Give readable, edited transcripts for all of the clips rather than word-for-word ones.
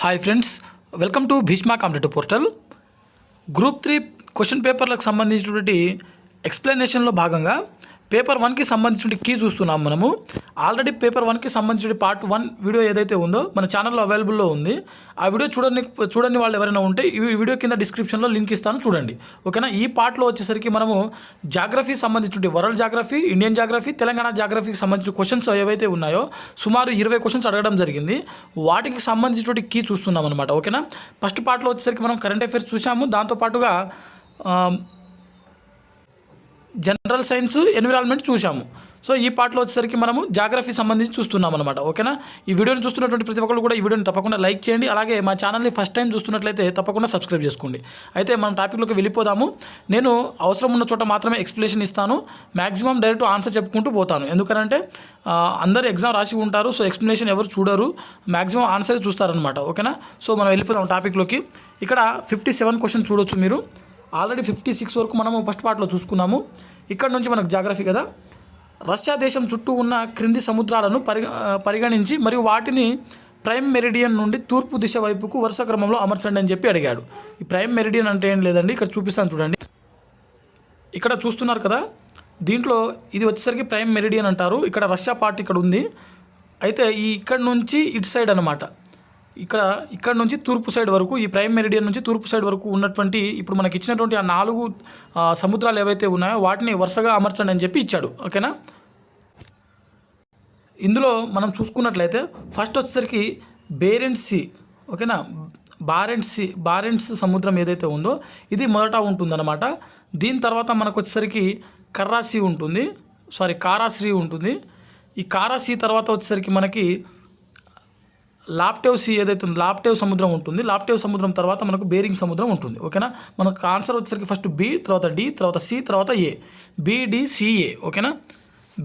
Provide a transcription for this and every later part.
Hi friends, welcome to Bhishma competitive portal. Group 3 question పేపర్లకు సంబంధించినటువంటి ఎక్స్ప్లెనేషన్లో భాగంగా పేపర్ 1కి సంబంధించిన కీ చూస్తున్నాం. మనము ఆల్రెడీ పేపర్ 1కి సంబంధించిన పార్ట్ 1 వీడియో ఏదైతే ఉందో మన ఛానల్లో అవైలబుల్లో ఉంది. ఆ వీడియో చూడని వాళ్ళు ఎవరైనా ఉంటే ఈ వీడియో కింద డిస్క్రిప్షన్లో లింక్ ఇస్తాను, చూడండి. ఓకేనా. ఈ పార్ట్లో వచ్చేసరికి మనము జాగ్రఫీ సంబంధించిన world geography, Indian geography, Telangana జాగ్రఫీకి సంబంధించిన క్వశ్చన్స్ ఏవైతే ఉన్నాయో సుమారు 20 క్వశ్చన్స్ అడగడం జరిగింది. వాటికి సంబంధించినటువంటి కీ చూస్తున్నాం అనమాట. ఓకేనా. ఫస్ట్ పార్ట్లో వచ్చేసరికి మనం కరెంట్ అఫైర్స్ చూసాము. దాంతోపాటుగా జనరల్ సైన్స్, ఎన్విరాన్మెంట్ చూసాము. సో ఈ పార్ట్లో వచ్చేసరికి మనము జాగ్రఫీ సంబంధించి చూస్తున్నాం అనమాట. ఓకేనా. ఈ వీడియోని చూస్తున్నటువంటి ప్రతి ఒక్కరు కూడా ఈ వీడియోని తప్పకుండా లైక్ చేయండి. అలాగే మా ఛానల్ని ఫస్ట్ టైం చూస్తున్నట్లయితే తప్పకుండా సబ్స్క్రైబ్ చేసుకోండి. అయితే మనం టాపిక్లోకి వెళ్ళిపోదాము. నేను అవసరం ఉన్న చోట మాత్రమే ఎక్స్ప్లెనేషన్ ఇస్తాను. మ్యాక్సిమం డైరెక్ట్ ఆన్సర్ చెప్పుకుంటూ పోతాను. ఎందుకంటే అందరూ ఎగ్జామ్ రాసి ఉంటారు. సో ఎక్స్ప్లెనేషన్ ఎవరు చూడరు, మ్యాక్సిమం ఆన్సర్ చూస్తారనమాట. ఓకేనా. సో మనం వెళ్ళిపోదాం టాపిక్లోకి. ఇక్కడ 57 క్వశ్చన్ చూడొచ్చు మీరు. ఆల్రెడీ 56 వరకు మనము ఫస్ట్ పార్ట్లో చూసుకున్నాము. ఇక్కడ నుంచి మనకు జాగ్రఫీ కదా. రష్యా దేశం చుట్టూ ఉన్న క్రింది సముద్రాలను పరిగణించి మరియు వాటిని ప్రైమ్ మెరిడియన్ నుండి తూర్పు దిశ వైపుకు వరుస క్రమంలో అమర్చండి అని చెప్పి అడిగాడు. ఈ ప్రైమ్ మెరిడియన్ అంటే ఏం లేదండి, ఇక్కడ చూపిస్తాను చూడండి. ఇక్కడ చూస్తున్నారు కదా, దీంట్లో ఇది వచ్చేసరికి ప్రైమ్ మెరిడియన్ అంటారు. ఇక్కడ రష్యా పార్ట్ ఇక్కడ ఉంది. అయితే ఇక్కడ నుంచి ఇటు సైడ్ అనమాట, ఇక్కడ నుంచి తూర్పు సైడ్ వరకు, ఈ ప్రైమ్ మెరిడియన్ నుంచి తూర్పు సైడ్ వరకు ఉన్నటువంటి ఇప్పుడు మనకి ఇచ్చినటువంటి ఆ 4 సముద్రాలు ఏవైతే ఉన్నాయో వాటిని వరుసగా అమర్చండి అని చెప్పి ఇచ్చాడు. ఓకేనా. ఇందులో మనం చూసుకున్నట్లయితే ఫస్ట్ వచ్చేసరికి బేరెంట్స్ సీ. ఓకేనా. బారెంట్స్ సముద్రం ఏదైతే ఉందో ఇది మొదట ఉంటుందన్నమాట. దీని తర్వాత మనకు వచ్చేసరికి కారాశ్రీ ఉంటుంది. ఈ కారాశ్రీ తర్వాత వచ్చేసరికి మనకి లాప్టేవ్ సీ ఏదైతే ఉందో లాప్టేవ్ సముద్రం ఉంటుంది. లాప్టేవ్ సముద్రం తర్వాత మనకు బేరింగ్ సముద్రం ఉంటుంది. ఓకేనా. మనకు ఆన్సర్ వచ్చేసరికి ఫస్ట్ బి, తర్వాత డి, తర్వాత సి, తర్వాత ఏ. BDCA. ఓకేనా.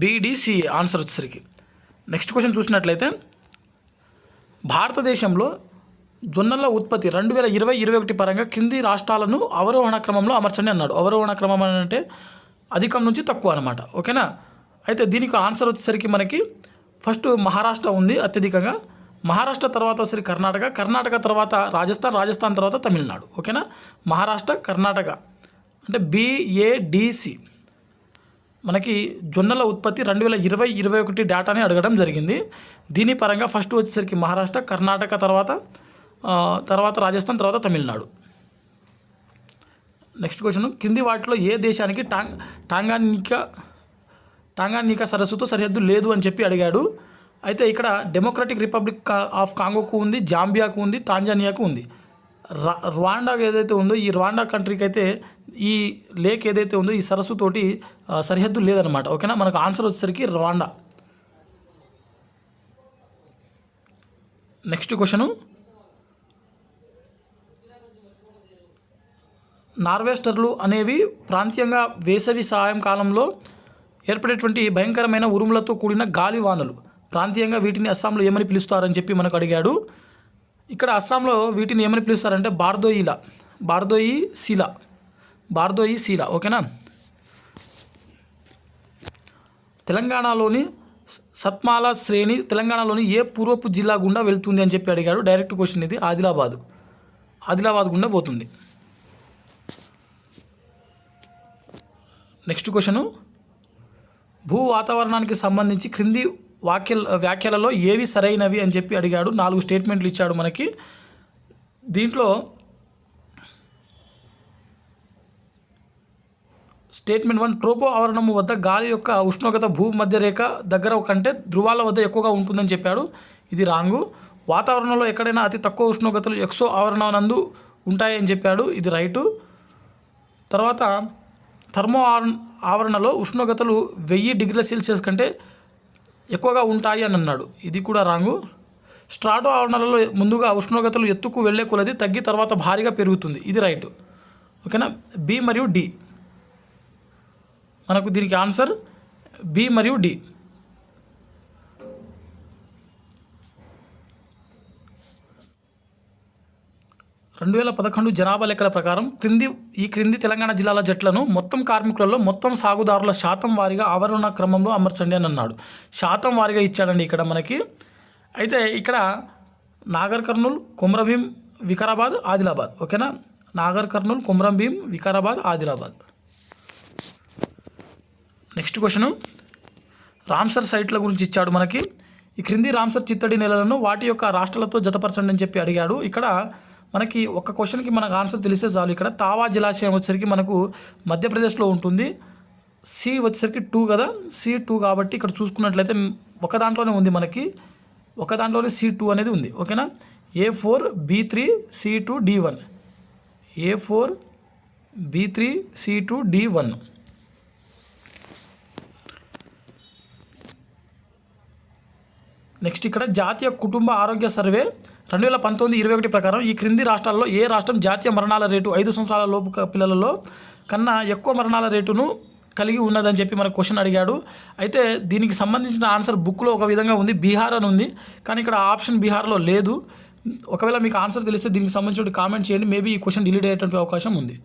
BDCA ఆన్సర్ వచ్చేసరికి. నెక్స్ట్ క్వశ్చన్ చూసినట్లయితే భారతదేశంలో జొన్నల ఉత్పత్తి 2020-21 పరంగా కింది రాష్ట్రాలను అవరోహణ క్రమంలో అమర్చండి అన్నాడు. అవరోహణ క్రమం అంటే అధికం నుంచి తక్కువ అనమాట. ఓకేనా. అయితే దీనికి ఆన్సర్ వచ్చేసరికి మనకి ఫస్ట్ మహారాష్ట్ర ఉంది అత్యధికంగా. మహారాష్ట్ర తర్వాత వచ్చేసరికి కర్ణాటక తర్వాత రాజస్థాన్ తర్వాత తమిళనాడు. ఓకేనా. మహారాష్ట్ర, కర్ణాటక అంటే BADC. మనకి జొన్నల ఉత్పత్తి 2020-21 డేటాని అడగడం జరిగింది. దీని పరంగా ఫస్ట్ వచ్చేసరికి మహారాష్ట్ర, కర్ణాటక తర్వాత రాజస్థాన్, తర్వాత తమిళనాడు. నెక్స్ట్ క్వశ్చన్, కింది వాటిలో ఏ దేశానికి టాంగానికా సరస్సుతో సరిహద్దు లేదు అని చెప్పి అడిగాడు. అయితే ఇక్కడ డెమోక్రటిక్ రిపబ్లిక్ ఆఫ్ కాంగోకు ఉంది, జాంబియాకు ఉంది, టాంజానియాకు ఉంది. రువాండాకు ఏదైతే ఉందో ఈ రువాండా కంట్రీకి అయితే ఈ లేక్ ఏదైతే ఉందో ఈ సరస్సుతోటి సరిహద్దు లేదనమాట. ఓకేనా. మనకు ఆన్సర్ వచ్చేసరికి రువాండా. నెక్స్ట్ క్వశ్చను, నార్వెస్టర్లు అనేవి ప్రాంతీయంగా వేసవి సాయంకాలంలో ఏర్పడేటువంటి భయంకరమైన ఉరుములతో కూడిన గాలివానలు. ప్రాంతీయంగా వీటిని అస్సాంలో ఏమని పిలుస్తారని చెప్పి మనకు అడిగాడు. ఇక్కడ అస్సాంలో వీటిని ఏమని పిలుస్తారంటే బార్దోయి శీల. ఓకేనా. తెలంగాణలోని సత్మాల శ్రేణి తెలంగాణలోని ఏ పూర్వపు జిల్లా గుండా వెళ్తుంది అని చెప్పి అడిగాడు. డైరెక్ట్ క్వశ్చన్ ఇది. ఆదిలాబాద్ గుండా పోతుంది. నెక్స్ట్ క్వశ్చను, భూ వాతావరణానికి సంబంధించి క్రింది వ్యాఖ్యలలో ఏవి సరైనవి అని చెప్పి అడిగాడు. 4 స్టేట్మెంట్లు ఇచ్చాడు మనకి. దీంట్లో స్టేట్మెంట్ 1, ట్రోపో ఆవరణము వద్ద గాలి యొక్క ఉష్ణోగ్రత భూమధ్య రేఖ దగ్గర కంటే ధృవాల వద్ద ఎక్కువగా ఉంటుందని చెప్పాడు. ఇది రాంగు. వాతావరణంలో ఎక్కడైనా అతి తక్కువ ఉష్ణోగ్రతలు ఎక్సో ఆవరణనందు ఉంటాయని చెప్పాడు. ఇది రైటు. తర్వాత థర్మో ఆవరణలో ఉష్ణోగ్రతలు 1000 డిగ్రీల సెల్సియస్ కంటే ఎక్కువగా ఉంటాయి అని అన్నాడు. ఇది కూడా రాంగు. స్ట్రాటో ఆవరణలలో ముందుగా ఉష్ణోగ్రతలు ఎత్తుకు వెళ్ళే కొలది తగ్గి తర్వాత భారీగా పెరుగుతుంది. ఇది రైటు. ఓకేనా. బి మరియు డి. మనకు దీనికి ఆన్సర్ బి మరియు డి. జనాభా లెక్కల ప్రకారం క్రింది తెలంగాణ జిల్లాల జట్లను మొత్తం కార్మికులలో మొత్తం సాగుదారుల శాతం వారీగా ఆవరణ క్రమంలో అమర్చండి అని అన్నాడు. శాతం వారీగా ఇచ్చాడండి ఇక్కడ మనకి. అయితే ఇక్కడ నాగర్ కర్నూల్, కొమ్రభీం, వికారాబాద్, ఆదిలాబాద్. ఓకేనా, Nagar Kurnool, Komaram Bheem, Vikarabad, Adilabad. Next question Ramsar సైట్ల గురించి ఇచ్చాడు మనకి. ఈ క్రింది రామ్సర్ చిత్తడి నెలలను వాటి యొక్క రాష్ట్రాలతో జతపరచండి అని చెప్పి అడిగాడు. ఇక్కడ మనకి ఒక క్వశ్చన్కి మనకు ఆన్సర్ తెలిస్తే చాలు. ఇక్కడ తావా జలాశయం వచ్చేసరికి మనకు మధ్యప్రదేశ్లో ఉంటుంది. సి వచ్చేసరికి 2 కదా, C2 కాబట్టి ఇక్కడ చూసుకున్నట్లయితే ఒక దాంట్లోనే ఉంది మనకి, ఒక దాంట్లోనే C2 అనేది ఉంది. ఓకేనా, A4 B3 C2 D1, A4 B3 C2 D1. Next ఇక్కడ జాతీయ కుటుంబ ఆరోగ్య సర్వే 2019-21 ప్రకారం ఈ క్రింది రాష్ట్రాల్లో ఏ రాష్ట్రం జాతీయ మరణాల రేటు 5 సంవత్సరాల లోపు పిల్లలలో కన్నా ఎక్కువ మరణాల రేటును కలిగి ఉన్నదని చెప్పి మనకు క్వశ్చన్ అడిగాడు. అయితే దీనికి సంబంధించిన ఆన్సర్ బుక్లో ఒక విధంగా ఉంది, బీహార్ అని ఉంది, కానీ ఇక్కడ ఆప్షన్ బీహార్లో లేదు. ఒకవేళ మీకు ఆన్సర్ తెలిస్తే దీనికి సంబంధించిన కామెంట్ చేయండి, మేబీ ఈ క్వశ్చన్ డిలీట్ అయ్యేటువంటి అవకాశం ఉంది.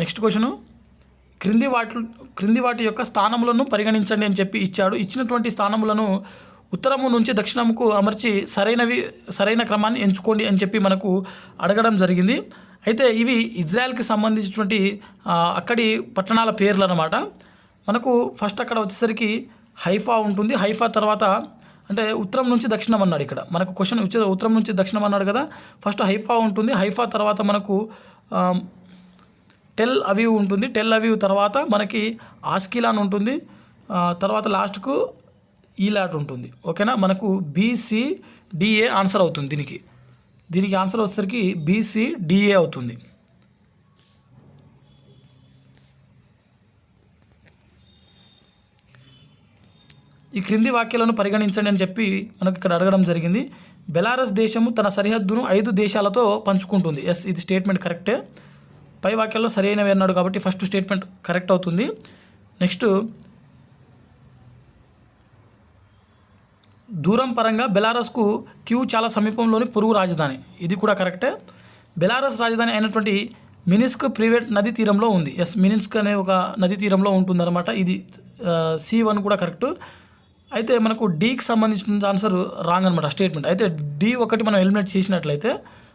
నెక్స్ట్ క్వశ్చను క్రింది వాటి యొక్క స్థానములను పరిగణించండి అని చెప్పి ఇచ్చాడు. ఇచ్చినటువంటి స్థానములను ఉత్తరము నుంచి దక్షిణముకు అమర్చి సరైన క్రమాన్ని ఎంచుకోండి అని చెప్పి మనకు అడగడం జరిగింది. అయితే ఇవి ఇజ్రాయెల్కి సంబంధించినటువంటి అక్కడి పట్టణాల పేర్లు అన్నమాట. మనకు ఫస్ట్ అక్కడ వచ్చేసరికి హైఫా ఉంటుంది. హైఫా తర్వాత అంటే ఉత్తరం నుంచి దక్షిణం అన్నాడు. ఇక్కడ మనకు క్వశ్చన్ ఉత్తరం నుంచి దక్షిణం అన్నాడు కదా, ఫస్ట్ హైఫా ఉంటుంది. హైఫా తర్వాత మనకు టెల్ అవీవ్ ఉంటుంది. టెల్ అవీవ్ తర్వాత మనకి ఆస్కిలాన్ ఉంటుంది. తర్వాత లాస్ట్కు ఈలాట్ ఉంటుంది. ఓకేనా, మనకు BCDA ఆన్సర్ అవుతుంది. దీనికి ఆన్సర్ వచ్చేసరికి BCDA అవుతుంది. ఈ క్రింది వాక్యాలను పరిగణించండి అని చెప్పి మనకు ఇక్కడ అడగడం జరిగింది. బెలారస్ దేశము తన సరిహద్దును 5 దేశాలతో పంచుకుంటుంది. ఎస్, ఇది స్టేట్మెంట్ కరెక్టే. పై వాక్యాల్లో సరైనవి అన్నాడు కాబట్టి ఫస్ట్ స్టేట్మెంట్ కరెక్ట్ అవుతుంది. నెక్స్ట్ దూరం పరంగా బెలారస్కు క్యూ చాలా సమీపంలోని పొరుగు రాజధాని, ఇది కూడా కరెక్టే. బెలారస్ రాజధాని అయినటువంటి మినిస్క్ ప్రైవేట్ నదీ తీరంలో ఉంది. ఎస్, మినిస్క్ అనే ఒక నదీ తీరంలో ఉంటుందన్నమాట. ఇది C1 కూడా కరెక్ట్. అయితే మనకు డీకి సంబంధించిన ఆన్సర్ రాంగ్ అనమాట స్టేట్మెంట్. అయితే D1 మనం ఎలిమినేట్ చేసినట్లయితే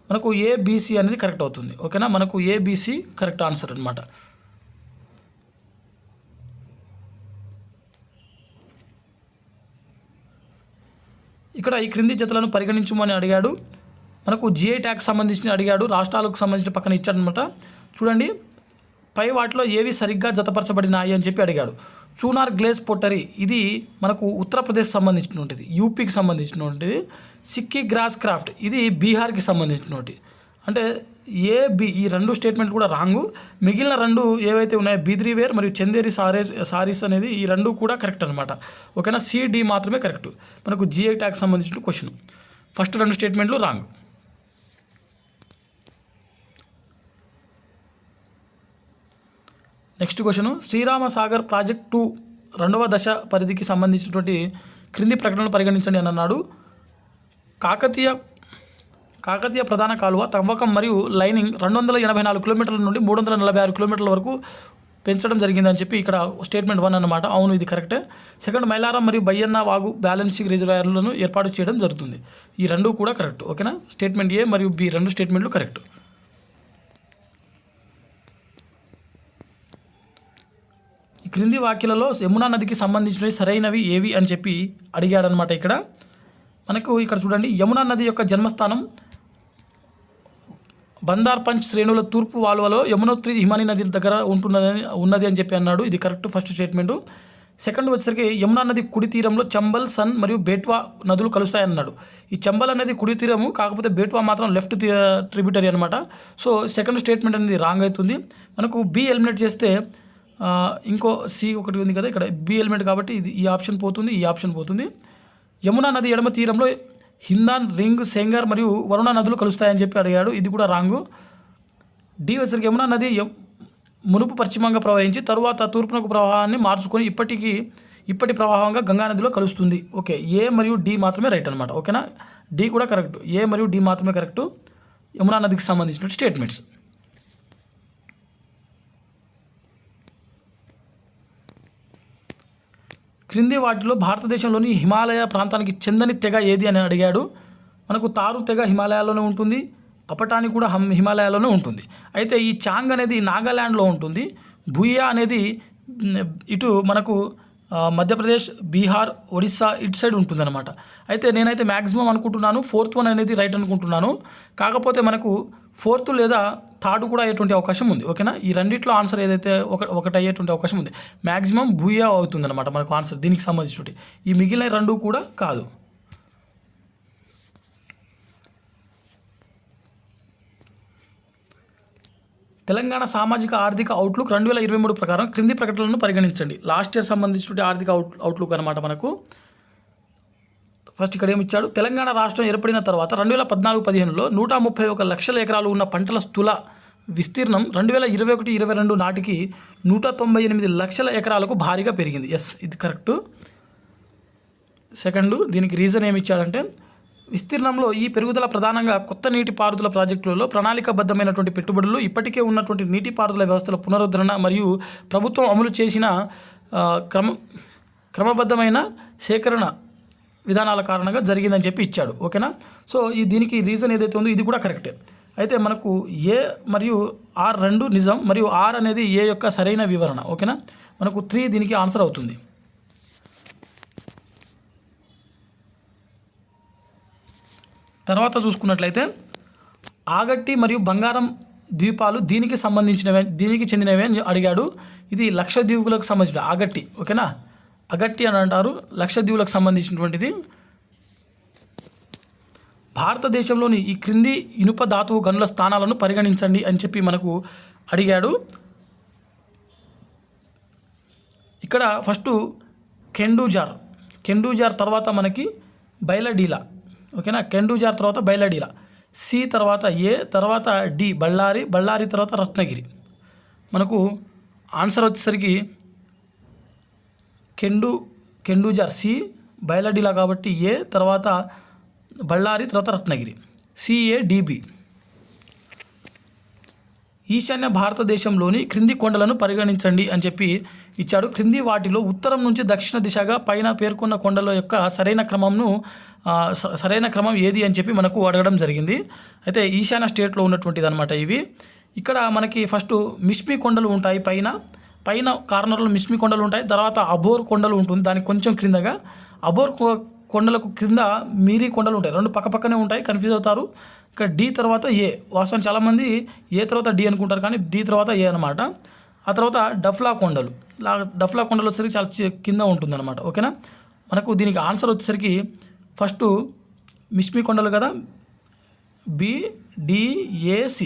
మనకు ABC అనేది కరెక్ట్ అవుతుంది. ఓకేనా, మనకు ABC కరెక్ట్ ఆన్సర్ అనమాట. ఇక్కడ ఈ క్రింది జతలను పరిగణించమని అడిగాడు. మనకు GI ట్యాక్స్ సంబంధించి అడిగాడు, రాష్ట్రాలకు సంబంధించిన పక్కన ఇచ్చాడనమాట. చూడండి, పై వాటిలో ఏవి సరిగ్గా జతపరచబడినాయి అని చెప్పి అడిగాడు. చూనార్ గ్లేస్ పొట్టరీ, ఇది మనకు ఉత్తరప్రదేశ్ సంబంధించినటువంటిది, యూపీకి సంబంధించినటువంటిది. సిక్కీ గ్రాస్ క్రాఫ్ట్, ఇది బీహార్కి సంబంధించినటువంటి. అంటే AB ఈ 2 స్టేట్మెంట్లు కూడా రాంగు. మిగిలిన 2 ఏవైతే ఉన్నాయో బిద్రీవేర్ మరియు చందేరి సారీస్ అనేది ఈ 2 కూడా కరెక్ట్ అనమాట. ఓకేనా, CD మాత్రమే కరెక్ట్. మనకు GI ట్యాక్స్ సంబంధించిన క్వశ్చన్. ఫస్ట్ 2 స్టేట్మెంట్లు wrong. Next question, Sriram Sagar project 2 2వ దశ పరిధికి సంబంధించినటువంటి క్రింది ప్రకటనలు పరిగణించండి అని అన్నాడు. కాకతీయ ప్రధాన కాలువ తవ్వకం మరియు లైనింగ్ 284 కిలోమీటర్ల నుండి 346 కిలోమీటర్ల వరకు పెంచడం జరిగిందని చెప్పి ఇక్కడ స్టేట్మెంట్ 1 అన్నమాట. అవును, ఇది కరెక్టే. సెకండ్, మైలారం మరియు బయ్యన్న వాగు బ్యాలెన్సింగ్ రిజర్వాయర్లను ఏర్పాటు చేయడం జరుగుతుంది. ఈ 2 కూడా కరెక్ట్. ఓకేనా, స్టేట్మెంట్ A మరియు B 2 స్టేట్మెంట్లు కరెక్ట్. ఈ క్రింది వాక్యాలలో యమునా నదికి సంబంధించినవి సరైనవి ఏవి అని చెప్పి అడిగాడనమాట. ఇక్కడ చూడండి, యమునా నది యొక్క జన్మస్థానం బందార్పంచ్ శ్రేణుల తూర్పు వాల్వలో యమునోత్రి హిమాని నది దగ్గర ఉన్నది అని చెప్పి అన్నాడు. ఇది కరెక్ట్ ఫస్ట్ స్టేట్మెంటు. సెకండ్ వచ్చేసరికి యమునా నది కుడి తీరంలో చంబల్, సన్ మరియు బేట్వా నదులు కలుస్తాయన్నాడు. ఈ చంబల్ అనేది కుడి తీరము, కాకపోతే బేట్వా మాత్రం లెఫ్ట్ ట్రిబ్యూటరీ అనమాట. సో సెకండ్ స్టేట్మెంట్ అనేది రాంగ్ అవుతుంది. మనకు B ఎలిమినేట్ చేస్తే ఇంకో C ఒకటి ఉంది కదా, ఇక్కడ B ఎలిమెంట్ కాబట్టి ఇది ఈ ఆప్షన్ పోతుంది, ఈ ఆప్షన్ పోతుంది. యమునా నది ఎడమ తీరంలో హిందాన్, రింగ్, సెంగర్ మరియు వరుణ నదులు కలుస్తాయని చెప్పి అడిగాడు. ఇది కూడా రాంగు. D వచ్చరికి యమునా నది మునుపు పశ్చిమంగా ప్రవహించి తరువాత తూర్పునకు ప్రవాహాన్ని మార్చుకొని ఇప్పటి ప్రవాహంగా గంగా నదిలో కలుస్తుంది. ఓకే, A మరియు D మాత్రమే రైట్ అనమాట. ఓకేనా, D కూడా కరెక్ట్. A మరియు D మాత్రమే కరెక్ట్ యమునా నదికి సంబంధించిన స్టేట్మెంట్స్. క్రింది వాటిలో భారతదేశంలోని హిమాలయ ప్రాంతానికి చెందని తెగ ఏది అని అడిగాడు. మనకు తారు తెగ హిమాలయాల్లోనే ఉంటుంది, అపటాని కూడా హిమాలయాల్లోనే ఉంటుంది. అయితే ఈ చాంగ్ అనేది నాగాల్యాండ్లో ఉంటుంది, భూయా అనేది ఇటు మనకు మధ్యప్రదేశ్, బీహార్, ఒడిస్సా ఇటు సైడ్ ఉంటుందన్నమాట. అయితే నేనైతే మ్యాక్సిమం అనుకుంటున్నాను 4th వన్ అనేది రైట్ అనుకుంటున్నాను. కాకపోతే మనకు 4th లేదా 3rd కూడా అయ్యేటువంటి అవకాశం ఉంది. ఓకేనా, ఈ రెండిట్లో ఆన్సర్ ఏదైతే ఒకటి అయ్యేటువంటి అవకాశం ఉంది. మ్యాక్సిమం భూయా అవుతుందన్నమాట మనకు ఆన్సర్ దీనికి సంబంధించి. ఈ మిగిలిన 2 కూడా కాదు. తెలంగాణ సామాజిక ఆర్థిక అవుట్లుక్ 2023 ప్రకారం క్రింది ప్రకటనలను పరిగణించండి. లాస్ట్ ఇయర్ సంబంధించిన ఆర్థిక అవుట్లుక్ అనమాట మనకు. ఫస్ట్ ఇక్కడ ఏమిచ్చాడు, తెలంగాణ రాష్ట్రం ఏర్పడిన తర్వాత 2014-15లో 131 లక్షల ఎకరాలు ఉన్న పంటల స్థూల విస్తీర్ణం 2021-22 నాటికి 198 లక్షల ఎకరాలకు భారీగా పెరిగింది. ఎస్, ఇది కరెక్టు. సెకండ్, దీనికి రీజన్ ఏమిచ్చాడంటే విస్తీర్ణంలో ఈ పెరుగుదల ప్రధానంగా కొత్త నీటిపారుదల ప్రాజెక్టులలో ప్రణాళికాబద్ధమైనటువంటి పెట్టుబడులు, ఇప్పటికే ఉన్నటువంటి నీటిపారుదల వ్యవస్థల పునరుద్ధరణ మరియు ప్రభుత్వం అమలు చేసిన క్రమబద్ధమైన సేకరణ విధానాల కారణంగా జరిగిందని చెప్పి ఇచ్చాడు. ఓకేనా, సో దీనికి రీజన్ ఏదైతే ఉందో ఇది కూడా కరెక్టే. అయితే మనకు ఏ మరియు ఆర్ 2 నిజం మరియు ఆర్ అనేది ఏ యొక్క సరైన వివరణ. ఓకేనా, మనకు 3 దీనికి ఆన్సర్ అవుతుంది. తర్వాత చూసుకున్నట్లయితే ఆగట్టి మరియు బంగారం ద్వీపాలు దీనికి చెందినవి అని అడిగాడు. ఇది లక్షద్వీపులకు సంబంధించిన ఆగట్టి. ఓకేనా, అగట్టి అని అంటారు, లక్షద్వీపులకు సంబంధించినటువంటిది. భారతదేశంలోని ఈ క్రింది ఇనుప ధాతువు గనుల స్థానాలను పరిగణించండి అని చెప్పి మనకు అడిగాడు. ఇక్కడ ఫస్ట్ కెండూజార్ తర్వాత మనకి బైలడీలా. ఓకేనా, కెండూజార్ తర్వాత బైలడీలా, సి తర్వాత ఏ, తర్వాత డి బళ్ళారి తర్వాత రత్నగిరి. మనకు ఆన్సర్ వచ్చేసరికి కెండూజార్ సి, బైలడీలా కాబట్టి ఏ, తర్వాత బళ్ళారి, తర్వాత రత్నగిరి, CADB. ఈశాన్య భారతదేశంలోని క్రింది కొండలను పరిగణించండి అని చెప్పి ఇచ్చాడు. క్రింది వాటిలో ఉత్తరం నుంచి దక్షిణ దిశగా పైన పేర్కొన్న కొండల యొక్క సరైన క్రమం ఏది అని చెప్పి మనకు అడగడం జరిగింది. అయితే ఈశాన్య స్టేట్లో ఉన్నటువంటిది అనమాట ఇవి. ఇక్కడ మనకి ఫస్ట్ మిష్మి కొండలు ఉంటాయి, పైన కార్నర్లో మిష్మి కొండలు ఉంటాయి. తర్వాత అబోర్ కొండలు ఉంటుంది, దానికి కొంచెం క్రిందగా. అబోర్ కొండలకు క్రింద మీరీ కొండలు ఉంటాయి, 2 పక్కపక్కనే ఉంటాయి, కన్ఫ్యూజ్ అవుతారు. ఇక్కడ డి తర్వాత ఏ, వాస్తవం చాలామంది ఏ తర్వాత డి అనుకుంటారు, కానీ డి తర్వాత ఏ అనమాట. ఆ తర్వాత డఫ్లా కొండలు వచ్చేసరికి చాలా కింద ఉంటుందన్నమాట. ఓకేనా, మనకు దీనికి ఆన్సర్ వచ్చేసరికి ఫస్ట్ మిష్మి కొండలు కదా, BDAC.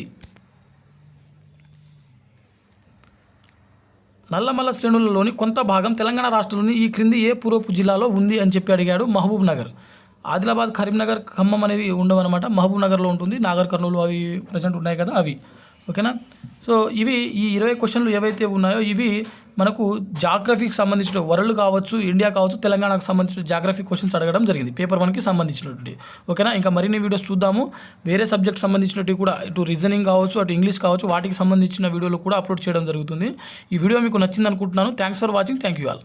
నల్లమల్ల శ్రేణులలోని కొంత భాగం తెలంగాణ రాష్ట్రంలోని ఈ క్రింది ఏ పూర్వపు జిల్లాలో ఉంది అని చెప్పి అడిగాడు. మహబూబ్ నగర్. ఆదిలాబాద్, కరీంనగర్, ఖమ్మం అనేవి ఉండవన్నమాట, మహబూబ్ నగర్లో ఉంటుంది. నాగర్ కర్నూలు అవి ప్రజెంట్ ఉన్నాయి కదా అవి. ఓకేనా, సో ఇవి ఈ 20 క్వశ్చన్లు ఏవైతే ఉన్నాయో ఇవి మనకు జాగ్రఫీకి సంబంధించిన, వరల్డ్ కావచ్చు, ఇండియా కావచ్చు, తెలంగాణకు సంబంధించిన జాగ్రఫీ క్వశ్చన్స్ అడగడం జరిగింది పేపర్ 1కి సంబంధించినటువంటి. ఓకేనా, ఇంకా మరిన్ని వీడియోస్ చూద్దాము. వేరే సబ్జెక్ట్ సంబంధించినవి కూడా, ఇటు రీజనింగ్ కావచ్చు, అటు ఇంగ్లీష్ కావచ్చు, వాటికి సంబంధించిన వీడియోలు కూడా అప్లోడ్ చేయడం జరుగుతుంది. ఈ వీడియో మీకు నచ్చింది అనుకుంటున్నాను. Thanks for watching. Thank you all.